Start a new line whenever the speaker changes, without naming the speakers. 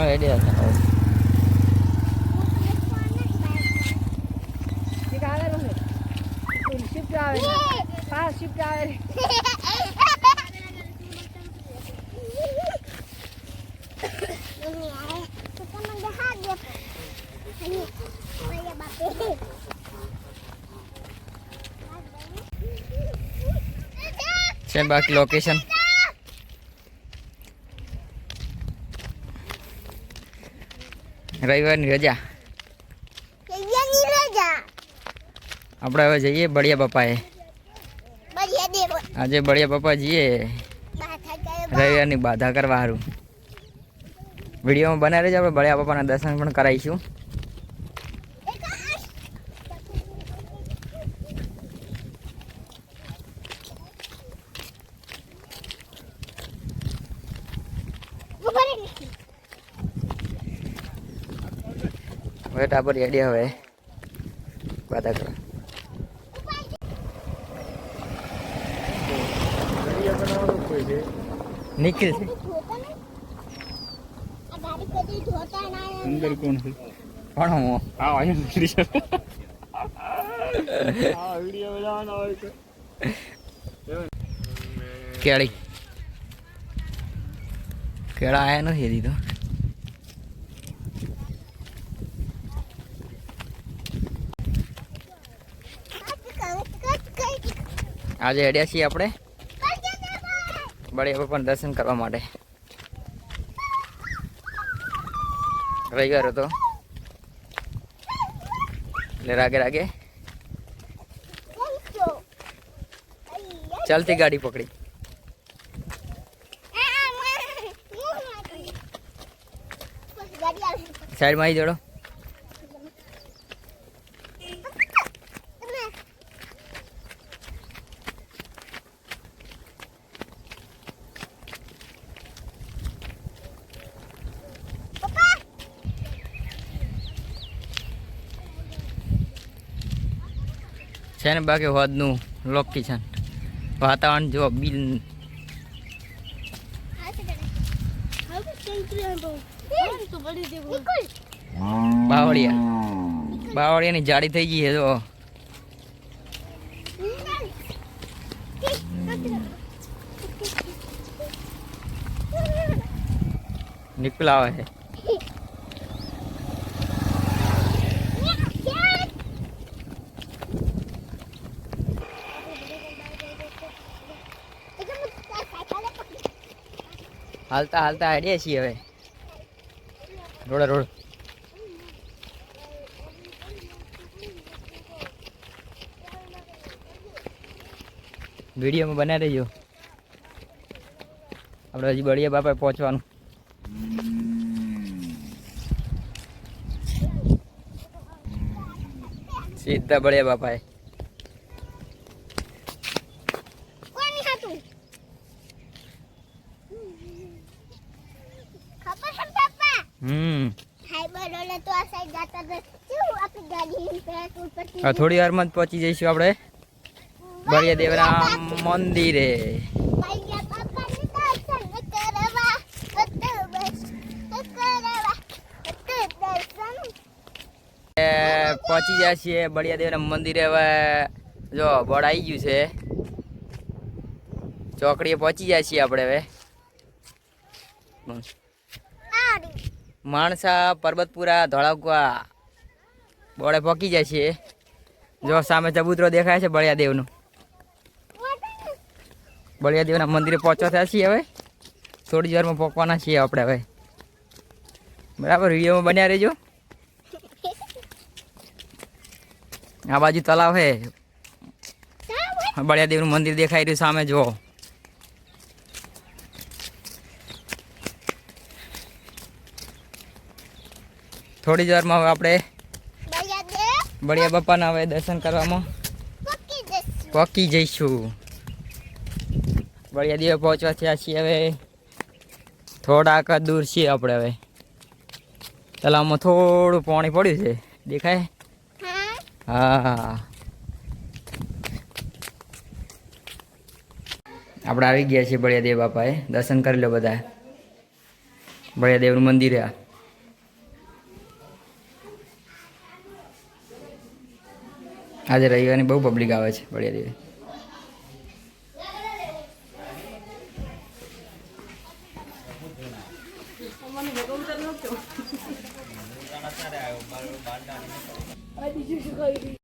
હેડે છે
શિફ્ટ આવે પાસ શિફ્ટ આવે
છે બાકી લોકેશન રવિવારની રજા આપણે હવે જઈએ બળિયા બાપાએ આજે બળિયા બાપા જઈએ રવિવારની બાધા કરવા સારું વિડીયોમાં બનાવી રહેજો આપણે બળિયા બાપાના દર્શન પણ કરાવીશું હવે ટાબર રેડી હવે બાધા કરવા निखिल से
अंदर कौन है
कौन हूँ
हाँ आया वीडियो बनाना और
केड़ी केड़ा आया ना ये दी तो आज हेडिया छी આપણે બળિયા બાપાના દર્શન કરવા માટે રવિવાર હતો એટલે રાગે રાગે ચાલતી ગાડી પકડી સાઈડમાં આવી જોડો છે ને બાકી હોદનું લોકેશન વાતાવરણ જો બિલ બાવળિયાની જાડી થઈ ગઈ છે જો નીકળા આવે છે હાલતા હાલતા આઈડિયા છીએ હવે રોડ રોડ વિડીયોમાં બનાવી દેજો આપણે હજી બળિયા બાપા પહોંચવાનું સીધા બળિયા બાપાએ થોડી વાર માં પહોંચી જઈશું આપણે બળિયા દેવના મંદિરે પહોંચી જાય છીએ બળિયા દેવના મંદિરે હવે જો બોર્ડ આવી ગયું છે ચોકડીએ પહોંચી જાય છીએ આપણે હવે માણસા પરબતપુરા ધોળાકુવા બોર્ડે પહોંચી જાય છે જો સામે ચબૂતરો દેખાય છે બળિયા દેવનું બળિયા દેવના મંદિરે પહોંચવા થયા છીએ હવે થોડી જ વારમાં પહોંચવાના છીએ આપણે હવે બરાબર વિડીયોમાં બન્યા રહેજો આ બાજુ તલાવ છે બળિયા દેવનું મંદિર દેખાઈ રહ્યું સામે જો થોડી જ વારમાં હવે આપણે બળિયા બાપાના હવે દર્શન કરવામાં પહોંચી જઈશું બળિયા દેવ પહોંચવા થયા છીએ હવે થોડાક દૂર છીએ આપણે હવે તલાવમાં થોડું પાણી પડ્યું છે દેખાય હા આપણે આવી ગયા છીએ બળિયા દેવ બાપાએ દર્શન કરી લો બધા બળિયા દેવનું મંદિર આજે રવિવારની બહુ પબ્લિક આવે છે બળિયાદેવી.
બીજું શું કરી